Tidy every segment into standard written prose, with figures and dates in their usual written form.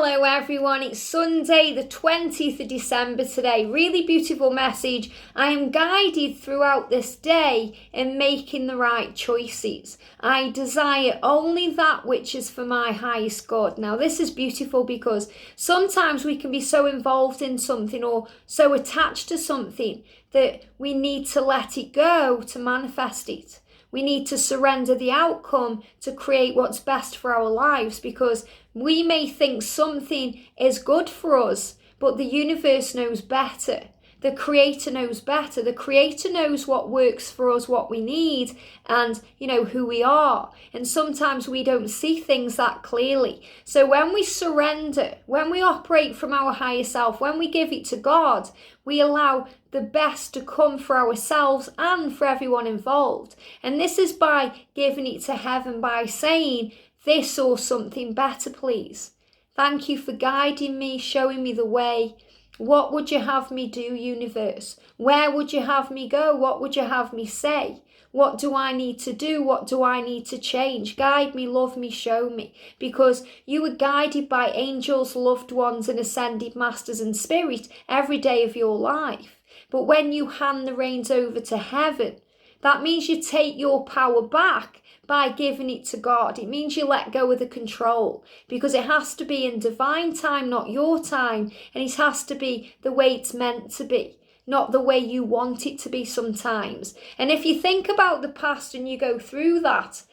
Hello everyone, it's Sunday the 20th of December today. Really beautiful message. I am guided throughout this day in making the right choices. I desire only that which is for my highest good. Now this is beautiful because sometimes we can be so involved in something or so attached to something that we need to let it go to manifest it. We need to surrender the outcome to create what's best for our lives, because we may think something is good for us, but the universe knows better. The Creator knows better. The Creator knows what works for us, what we need, and who we are. And sometimes we don't see things that clearly. So when we surrender, when we operate from our higher self, when we give it to God, we allow the best to come for ourselves and for everyone involved. And this is by giving it to heaven, by saying, this or something better, please. Thank you for guiding me, showing me the way. What would you have me do, universe? Where would you have me go? What would you have me say? What do I need to do? What do I need to change? Guide me, love me, show me. Because you are guided by angels, loved ones, and ascended masters and spirit every day of your life. But when you hand the reins over to heaven, that means you take your power back by giving it to God. It means you let go of the control, because it has to be in divine time, not your time. And it has to be the way it's meant to be, not the way you want it to be sometimes. And if you think about the past and you go through that,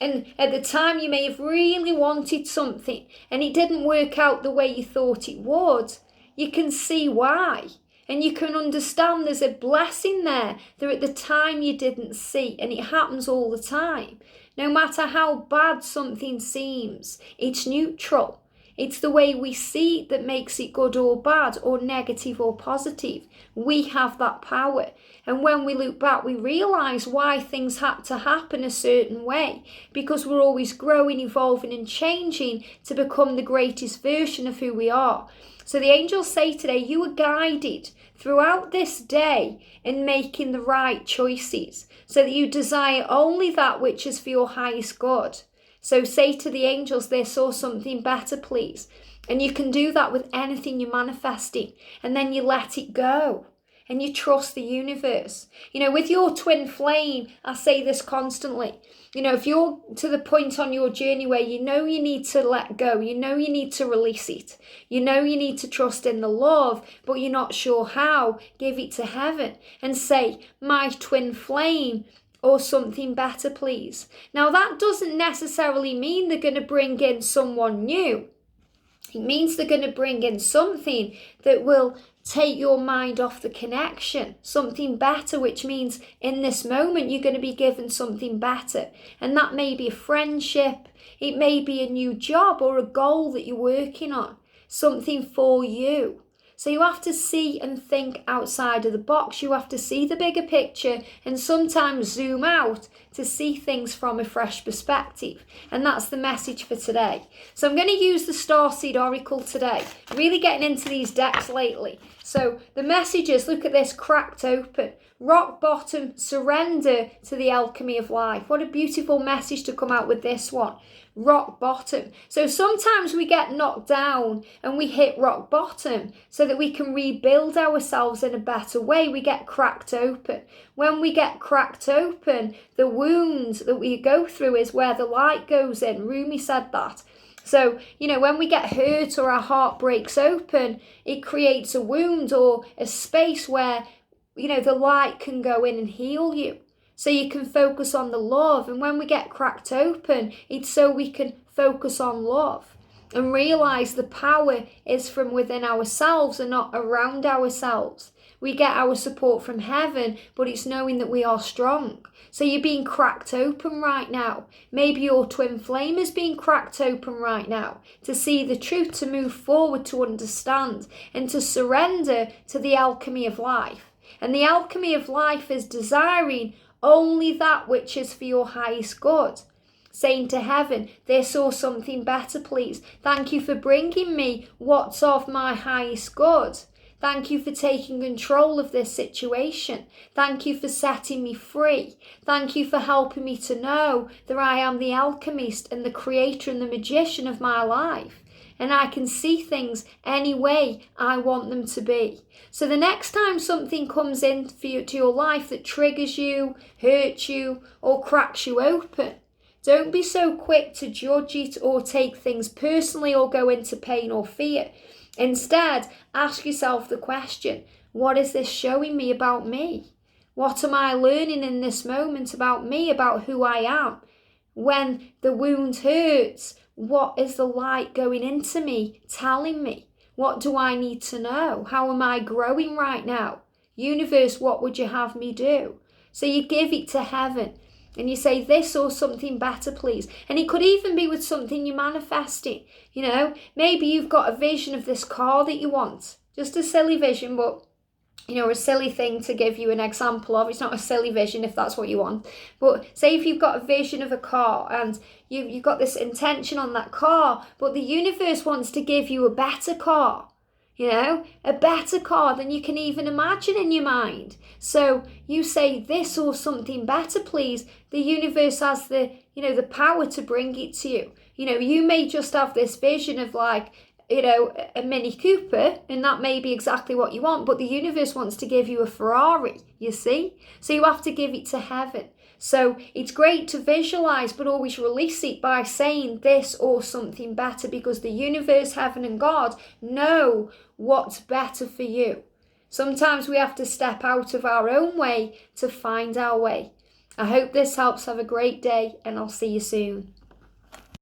and at the time you may have really wanted something and it didn't work out the way you thought it would, you can see why. And you can understand there's a blessing there that at the time you didn't see. And it happens all the time. No matter how bad something seems, it's neutral. It's the way we see it that makes it good or bad, or negative or positive. We have that power. And when we look back, we realise why things had to happen a certain way. Because we're always growing, evolving and changing to become the greatest version of who we are. So the angels say today, you are guided throughout this day in making the right choices, so that you desire only that which is for your highest good. So say to the angels, this or something better, please. And you can do that with anything you're manifesting. And then you let it go. And you trust the universe. With your twin flame, I say this constantly. If you're to the point on your journey where you need to let go, you need to release it, you need to trust in the love, but you're not sure how, give it to heaven and say, my twin flame, or something better, please. Now, that doesn't necessarily mean they're going to bring in someone new. It means they're going to bring in something that will take your mind off the connection, something better, which means in this moment you're going to be given something better. And that may be a friendship, it may be a new job or a goal that you're working on, something for you. So you have to see and think outside of the box. You have to see the bigger picture and sometimes zoom out to see things from a fresh perspective. And that's the message for today. So I'm going to use the Starseed Oracle today. Really getting into these decks lately. So the messages, look at this, cracked open. Rock bottom, surrender to the alchemy of life. What a beautiful message to come out with this one. Rock bottom. So sometimes we get knocked down and we hit rock bottom so that we can rebuild ourselves in a better way. We get cracked open. When we get cracked open, the wound that we go through is where the light goes in. Rumi said that. So, when we get hurt or our heart breaks open, it creates a wound or a space where, the light can go in and heal you. So you can focus on the love. And when we get cracked open, it's so we can focus on love and realize the power is from within ourselves and not around ourselves. We get our support from heaven, but it's knowing that we are strong. So you're being cracked open right now. Maybe your twin flame is being cracked open right now to see the truth, to move forward, to understand and to surrender to the alchemy of life. And the alchemy of life is desiring only that which is for your highest good. Saying to heaven, this or something better, please. Thank you for bringing me what's of my highest good. Thank you for taking control of this situation. Thank you for setting me free. Thank you for helping me to know that I am the alchemist and the creator and the magician of my life. and I can see things any way I want them to be. So the next time something comes in to your life that triggers you, hurts you, or cracks you open, don't be so quick to judge it or take things personally or go into pain or fear. Instead, ask yourself the question, what is this showing me about me? What am I learning in this moment about me, about who I am? When the wound hurts, what is the light going into me telling me? What do I need to know? How am I growing right now? Universe, what would you have me do? So you give it to heaven and you say, this or something better, please. And it could even be with something you're manifesting. Maybe you've got a vision of this car that you want. Just a silly vision, but a silly thing to give you an example of. It's not a silly vision if that's what you want. But say if you've got a vision of a car and you've got this intention on that car, but the universe wants to give you a better car, a better car than you can even imagine in your mind. So you say, this or something better, please. The universe has the power to bring it to you. You may just have this vision of a Mini Cooper, and that may be exactly what you want, but the universe wants to give you a Ferrari, you see? So you have to give it to heaven. So it's great to visualize, but always release it by saying this or something better, because the universe, heaven, and God know what's better for you. Sometimes we have to step out of our own way to find our way. I hope this helps. Have a great day, and I'll see you soon.